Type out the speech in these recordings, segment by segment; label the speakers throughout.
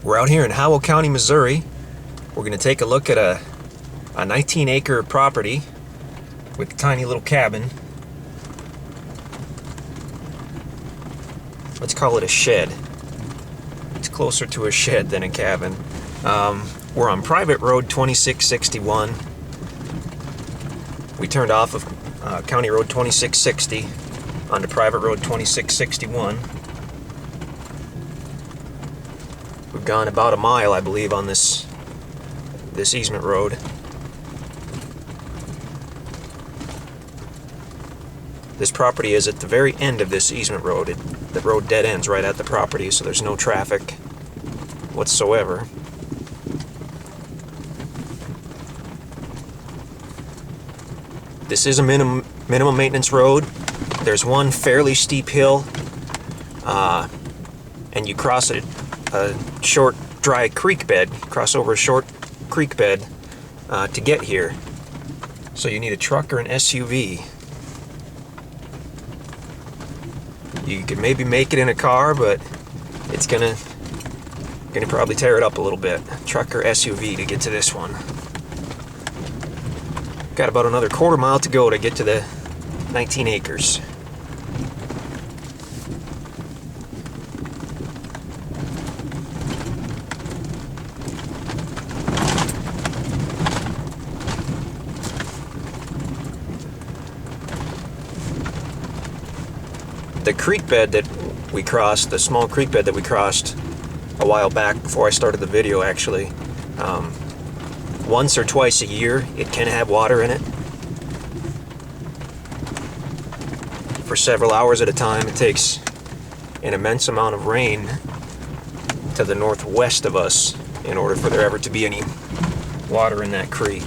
Speaker 1: We're out here in Howell County, Missouri. We're going to take a look at a 19-acre property with a tiny little cabin. Let's call it a shed. It's closer to a shed than a cabin. We're on private road 2661. We turned off of County Road 2660 onto private road 2661. We've gone about a mile, I believe, on this easement road. This property is at the very end of this easement road. The road dead ends right at the property, so there's no traffic whatsoever. This is a minimum maintenance road. There's one fairly steep hill, and you cross a short dry creek bed, cross over a short creek bed to get here. So you need a truck or an SUV. You could maybe make it in a car, but it's gonna probably tear it up a little bit. Truck or SUV to get to this one. Got about another quarter mile to go to get to the 19 acres. The creek bed that we crossed, the small creek bed that we crossed a while back before I started the video actually, once or twice a year it can have water in it for several hours at a time. It takes an immense amount of rain to the northwest of us in order for there ever to be any water in that creek.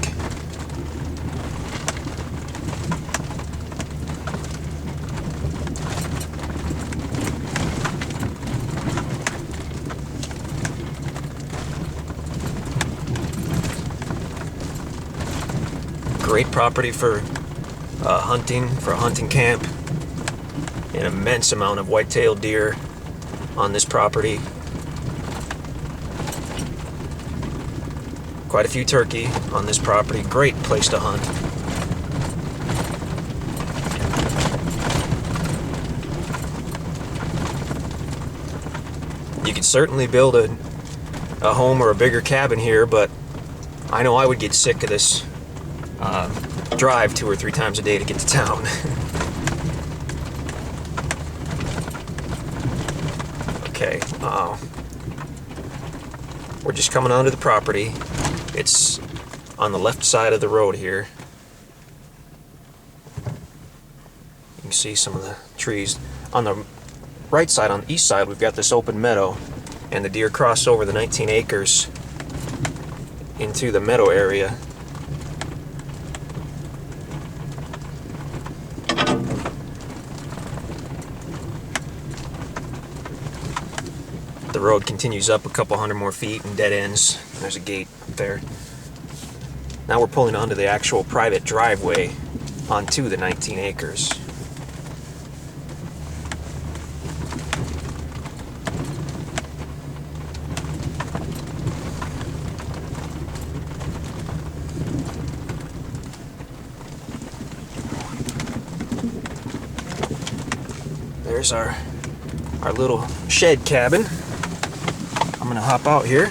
Speaker 1: Great property for hunting, for a hunting camp. An immense amount of white-tailed deer on this property. Quite a few turkey on this property. Great place to hunt. You could certainly build a home or a bigger cabin here, but I know I would get sick of this drive 2 or 3 times a day to get to town. Okay, we're just coming onto the property. It's on the left side of the road here. You can see some of the trees. On the right side, on the east side, we've got this open meadow, and the deer cross over the 19 acres into the meadow area. The road continues up a couple hundred more feet and dead ends. There's a gate up there. Now we're pulling onto the actual private driveway onto the 19 acres. There's our little shed cabin. I'm gonna hop out here.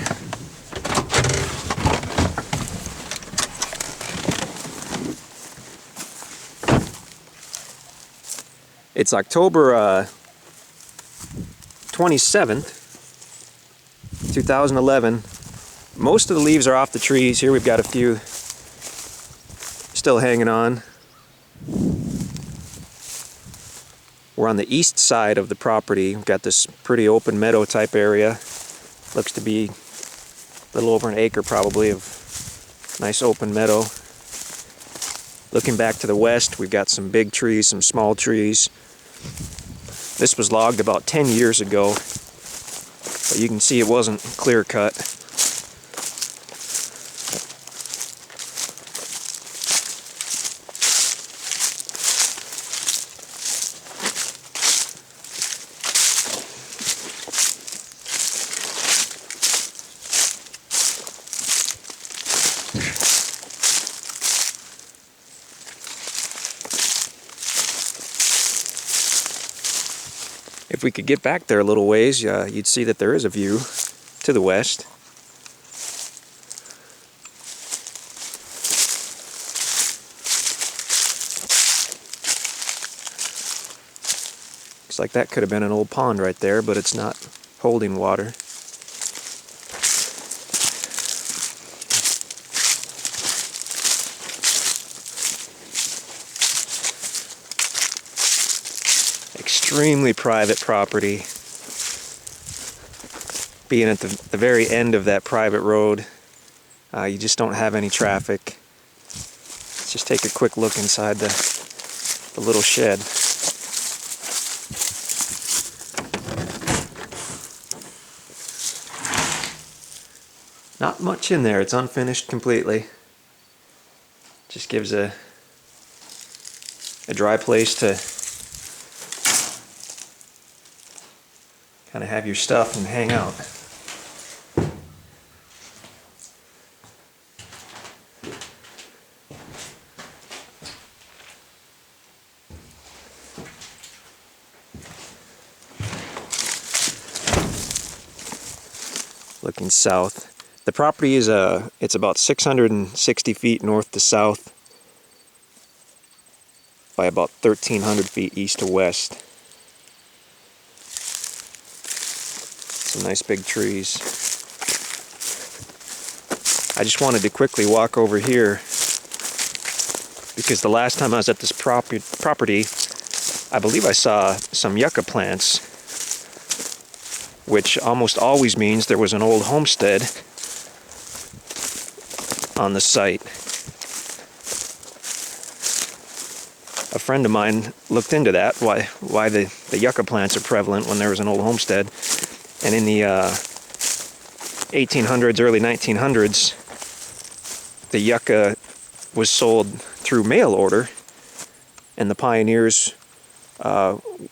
Speaker 1: It's October 27th, 2011. Most of the leaves are off the trees. Here we've got a few still hanging on. We're on the east side of the property. We've got this pretty open meadow type area. Looks to be a little over an acre probably of nice open meadow. Looking back to the west, we've got some big trees, some small trees. This was logged about 10 years ago, but you can see it wasn't clear cut. If we could get back there a little ways, you'd see that there is a view to the west. Looks like that could have been an old pond right there, but it's not holding water. Extremely private property. Being at the very end of that private road, you just don't have any traffic. Let's just take a quick look inside the little shed. Not much in there, it's unfinished completely. Just gives a dry place to kind of have your stuff and hang out. Looking south. The property is it's about 660 feet north to south by about 1,300 feet east to west. Some nice big trees. I just wanted to quickly walk over here because the last time I was at this property, I believe I saw some yucca plants, which almost always means there was an old homestead on the site. A friend of mine looked into that, why the yucca plants are prevalent when there was an old homestead. And in the 1800s, early 1900s, the yucca was sold through mail order, and the pioneers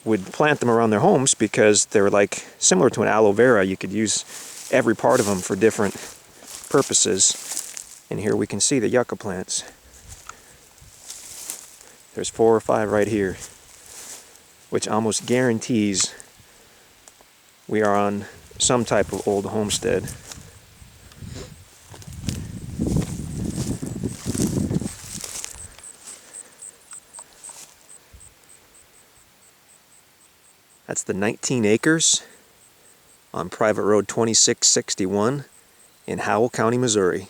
Speaker 1: would plant them around their homes because they were like similar to an aloe vera. You could use every part of them for different purposes. And here we can see the yucca plants. There's 4 or 5 right here, which almost guarantees we are on some type of old homestead. That's the 19 acres on private road 2661 in Howell County, Missouri.